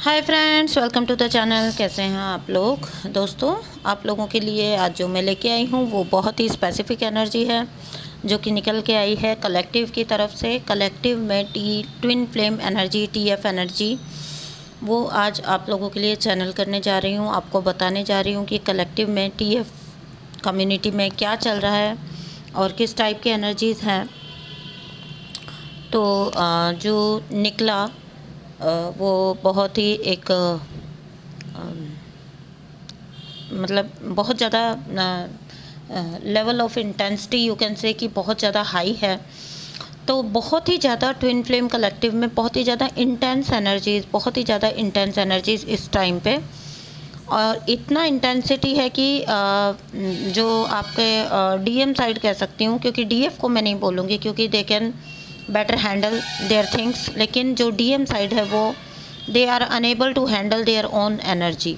Hi friends, welcome to the channel. कैसे हैं आप लोग? दोस्तों, आप लोगों के लिए आज जो मैं लेके आई हूँ वो बहुत ही स्पेसिफिक एनर्जी है जो कि निकल के आई है कलेक्टिव की तरफ से। कलेक्टिव में twin flame energy, TF energy, वो आज आप लोगों के लिए चैनल करने जा रही हूँ। आपको बताने जा रही हूँ कि कलेक्टिव में टीएफ कम्युनिटी में क्या चल रहा है और किस टाइप की एनर्जीज़ हैं। तो जो निकला वो बहुत ही एक मतलब बहुत ज़्यादा level of intensity you can say कि बहुत ज़्यादा हाई है। तो बहुत ही ज़्यादा ट्विन फ्लेम कलेक्टिव में बहुत ही ज़्यादा इंटेंस एनर्जीज़ इस टाइम पे। और इतना इंटेंसिटी है कि जो आपके डीएम साइड कह सकती हूँ, क्योंकि डीएफ को मैं नहीं बोलूँगी क्योंकि they can better handle their things, लेकिन जो डीएम साइड है वो they are unable to handle their own energy.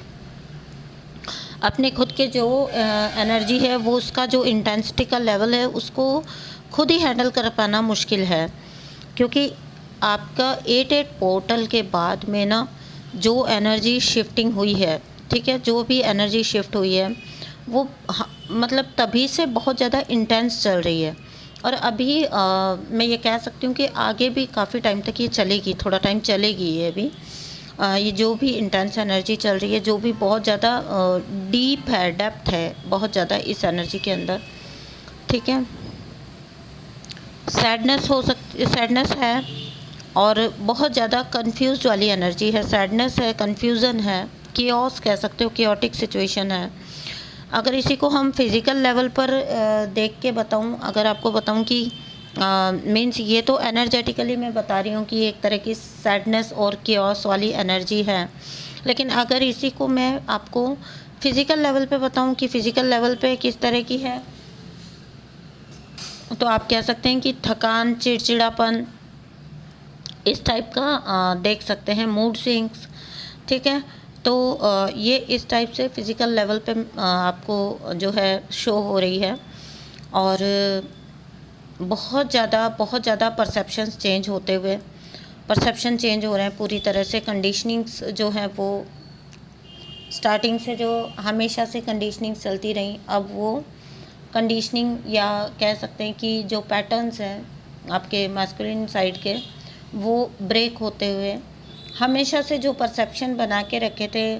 अपने खुद के जो एनर्जी है वो उसका जो इंटेंसिटी का लेवल है उसको खुद ही हैंडल कर पाना मुश्किल है, क्योंकि आपका 8-8 पोर्टल के बाद में ना जो एनर्जी शिफ्टिंग हुई है, ठीक है, जो भी एनर्जी शिफ्ट हुई है वो मतलब तभी से बहुत ज़्यादा इंटेंस चल रही है। और अभी मैं ये कह सकती हूँ कि आगे भी काफ़ी टाइम तक ये चलेगी, थोड़ा टाइम चलेगी ये अभी। ये जो भी इंटेंस एनर्जी चल रही है, जो भी बहुत ज़्यादा डीप है, डेप्थ है बहुत ज़्यादा इस एनर्जी के अंदर, ठीक है। सैडनेस है और बहुत ज़्यादा कंफ्यूज वाली एनर्जी है। सैडनेस है, कंफ्यूजन है, कियोस कह सकते हो, कियोटिक सिचुएशन है। अगर इसी को हम फिज़िकल लेवल पर देख के बताऊं, अगर आपको बताऊं कि मीन्स ये तो एनर्जेटिकली मैं बता रही हूँ कि एक तरह की सैडनेस और कियोस वाली एनर्जी है, लेकिन अगर इसी को मैं आपको फिज़िकल लेवल पे बताऊं कि फ़िज़िकल लेवल पे किस तरह की है, तो आप कह सकते हैं कि थकान, चिड़चिड़ापन, इस टाइप का देख सकते हैं, मूड स्विंग्स, ठीक है। तो ये इस टाइप से फिज़िकल लेवल पे आपको जो है शो हो रही है। और बहुत ज़्यादा परसेप्शन चेंज हो रहे हैं पूरी तरह से। कंडीशनिंग्स जो है वो स्टार्टिंग से जो हमेशा से कंडीशनिंग्स चलती रही, अब वो कंडीशनिंग या कह सकते हैं कि जो पैटर्न्स हैं आपके मैस्कुलिन साइड के, वो ब्रेक होते हुए, हमेशा से जो परसेप्शन बना के रखे थे,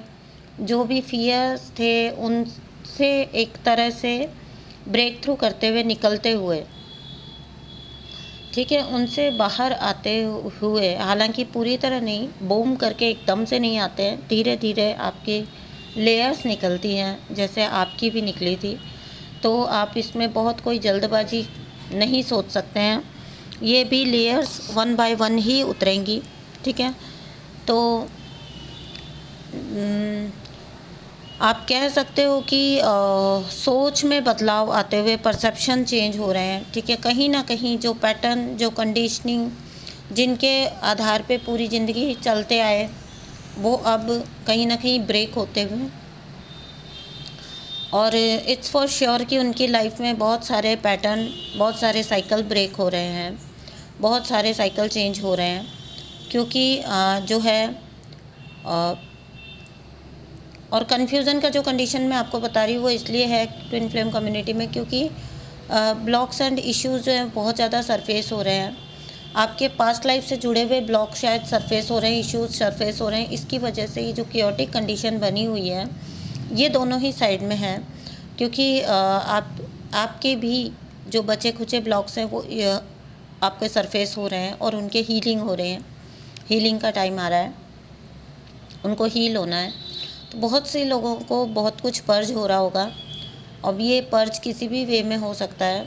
जो भी फियर्स थे, उनसे एक तरह से ब्रेक थ्रू करते हुए, निकलते हुए, ठीक है, उनसे बाहर आते हुए, हालांकि पूरी तरह नहीं, बूम करके एकदम से नहीं आते हैं, धीरे धीरे आपकी लेयर्स निकलती हैं, जैसे आपकी भी निकली थी। तो आप इसमें बहुत कोई जल्दबाजी नहीं सोच सकते हैं, ये भी लेयर्स 1 बाय 1 ही उतरेंगी, ठीक है। तो आप कह सकते हो कि सोच में बदलाव आते हुए परसेप्शन चेंज हो रहे हैं, ठीक है। कहीं ना कहीं जो पैटर्न, जो कंडीशनिंग जिनके आधार पे पूरी ज़िंदगी चलते आए, वो अब कहीं ना कहीं ब्रेक होते हुए, और इट्स फॉर श्योर कि उनकी लाइफ में बहुत सारे पैटर्न, बहुत सारे साइकिल ब्रेक हो रहे हैं, बहुत सारे साइकिल चेंज हो रहे हैं, क्योंकि जो है और कन्फ्यूज़न का जो कंडीशन मैं आपको बता रही हूँ वो इसलिए है ट्विन फ्लेम कम्युनिटी में, क्योंकि ब्लॉक्स एंड इश्यूज़ जो हैं बहुत ज़्यादा सरफेस हो रहे हैं। आपके पास्ट लाइफ से जुड़े हुए ब्लॉक शायद सरफेस हो रहे हैं, इश्यूज सरफेस हो रहे हैं। इसकी वजह से ये जो क्योटिक कंडीशन बनी हुई है, ये दोनों ही साइड में है, क्योंकि आपके भी जो बचे खुचे ब्लॉक्स हैं वो आपके सरफेस हो रहे हैं और उनके हीलिंग हो रहे हैं। हीलिंग का टाइम आ रहा है, उनको हील होना है। तो बहुत से लोगों को बहुत कुछ पर्ज हो रहा होगा। अब ये पर्ज किसी भी वे में हो सकता है।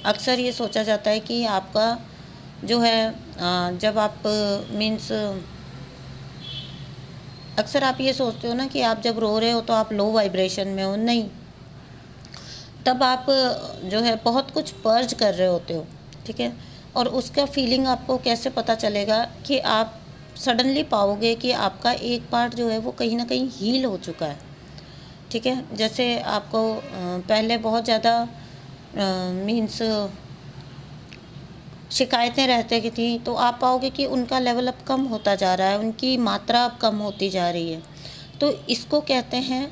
अक्सर ये सोचा जाता है कि आपका जो है जब आप मीन्स अक्सर आप ये सोचते हो ना कि आप जब रो रहे हो तो आप लो वाइब्रेशन में हो, नहीं, तब आप जो है बहुत कुछ पर्ज कर रहे होते हो, ठीक है। और उसका फीलिंग आपको कैसे पता चलेगा कि आप सडनली पाओगे कि आपका एक पार्ट जो है वो कहीं ना कहीं हील हो चुका है, ठीक है। जैसे आपको पहले बहुत ज़्यादा मीन्स शिकायतें रहते की थी, तो आप पाओगे कि उनका लेवल अब कम होता जा रहा है, उनकी मात्रा अब कम होती जा रही है। तो इसको कहते हैं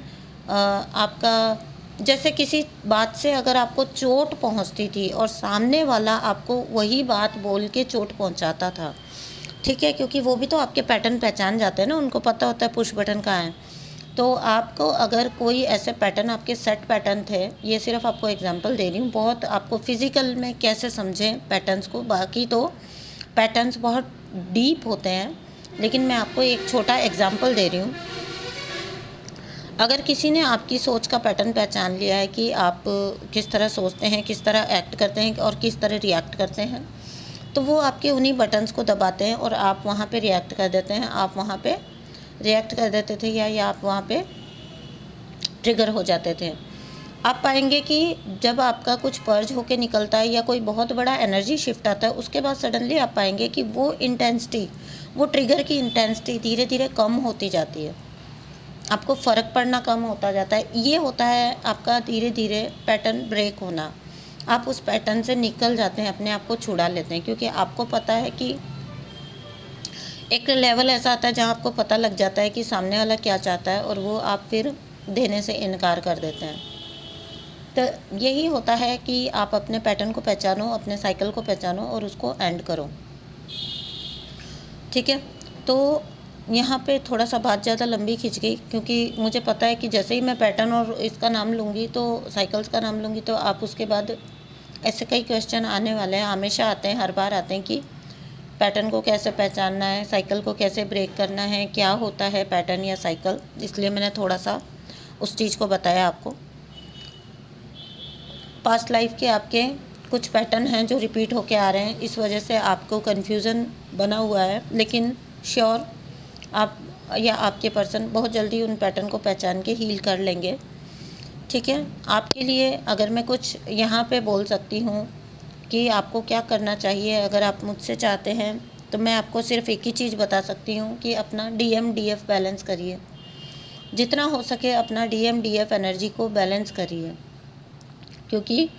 आपका, जैसे किसी बात से अगर आपको चोट पहुंचती थी और सामने वाला आपको वही बात बोल के चोट पहुंचाता था, ठीक है, क्योंकि वो भी तो आपके पैटर्न पहचान जाते हैं ना, उनको पता होता है पुश बटन कहाँ है। तो आपको अगर कोई ऐसे पैटर्न आपके सेट पैटर्न थे, ये सिर्फ आपको एग्जांपल दे रही हूँ, बहुत आपको फिजिकल में कैसे समझें पैटर्न्स को, बाकी तो पैटर्न्स बहुत डीप होते हैं, लेकिन मैं आपको एक छोटा एग्जांपल दे रही हूँ। अगर किसी ने आपकी सोच का पैटर्न पहचान लिया है कि आप किस तरह सोचते हैं, किस तरह एक्ट करते हैं और किस तरह रिएक्ट करते हैं, तो वो आपके उन्हीं बटन्स को दबाते हैं और आप वहाँ पे रिएक्ट कर देते हैं, आप वहाँ पे रिएक्ट कर देते थे या आप वहाँ पे ट्रिगर हो जाते थे। आप पाएंगे कि जब आपका कुछ पर्ज होके निकलता है या कोई बहुत बड़ा एनर्जी शिफ्ट आता है, उसके बाद सडनली आप पाएंगे कि वो इंटेंसिटी, वो ट्रिगर की इंटेंसिटी धीरे धीरे कम होती जाती है, आपको फ़र्क पड़ना कम होता जाता है। ये होता है आपका धीरे धीरे पैटर्न ब्रेक होना। आप उस पैटर्न से निकल जाते हैं, अपने आप को छुड़ा लेते हैं, क्योंकि आपको पता है कि एक लेवल ऐसा आता है जहाँ आपको पता लग जाता है कि सामने वाला क्या चाहता है और वो आप फिर देने से इनकार कर देते हैं। तो यही होता है कि आप अपने पैटर्न को पहचानो, अपने साइकिल को पहचानो और उसको एंड करो, ठीक है। तो यहाँ पे थोड़ा सा बात ज़्यादा लंबी खिंच गई, क्योंकि मुझे पता है कि जैसे ही मैं पैटर्न और इसका नाम लूँगी, तो साइकिल्स का नाम लूँगी, तो आप उसके बाद ऐसे कई क्वेश्चन आने वाले हैं, हमेशा आते हैं, हर बार आते हैं कि पैटर्न को कैसे पहचानना है, साइकिल को कैसे ब्रेक करना है, क्या होता है पैटर्न या साइकिल। इसलिए मैंने थोड़ा सा उस चीज़ को बताया आपको। पास्ट लाइफ के आपके कुछ पैटर्न हैं जो रिपीट होके आ रहे हैं, इस वजह से आपको कन्फ्यूज़न बना हुआ है, लेकिन श्योर आप या आपके पर्सन बहुत जल्दी उन पैटर्न को पहचान के हील कर लेंगे, ठीक है। आपके लिए अगर मैं कुछ यहाँ पे बोल सकती हूँ कि आपको क्या करना चाहिए, अगर आप मुझसे चाहते हैं, तो मैं आपको सिर्फ एक ही चीज़ बता सकती हूँ कि अपना DMDF बैलेंस करिए, जितना हो सके अपना DMDF एनर्जी को बैलेंस करिए, क्योंकि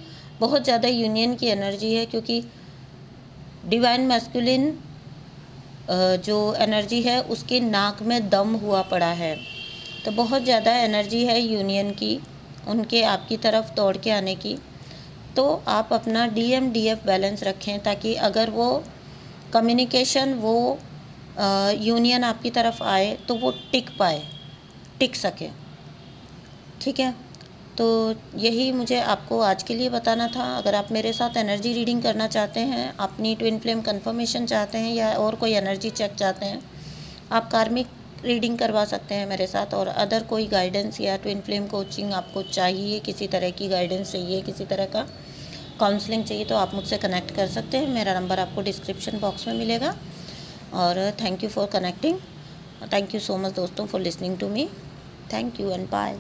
बहुत ज़्यादा यूनियन की एनर्जी है, क्योंकि डिवाइन मैस्कुलिन जो एनर्जी है उसके नाक में दम हुआ पड़ा है, तो बहुत ज़्यादा एनर्जी है यूनियन की, उनके आपकी तरफ दौड़ के आने की। तो आप अपना DMDF बैलेंस रखें, ताकि अगर वो कम्युनिकेशन, वो यूनियन आपकी तरफ आए तो वो टिक सके, ठीक है। तो यही मुझे आपको आज के लिए बताना था। अगर आप मेरे साथ एनर्जी रीडिंग करना चाहते हैं, अपनी ट्विन फ्लेम कंफर्मेशन चाहते हैं या और कोई एनर्जी चेक चाहते हैं, आप कार्मिक रीडिंग करवा सकते हैं मेरे साथ। और अदर कोई गाइडेंस या ट्विन फ्लेम कोचिंग आपको चाहिए, किसी तरह की गाइडेंस चाहिए, किसी तरह का काउंसलिंग चाहिए, तो आप मुझसे कनेक्ट कर सकते हैं। मेरा नंबर आपको डिस्क्रिप्शन बॉक्स में मिलेगा। और thank you for connecting, thank you so much दोस्तों for listening to me, thank you and bye.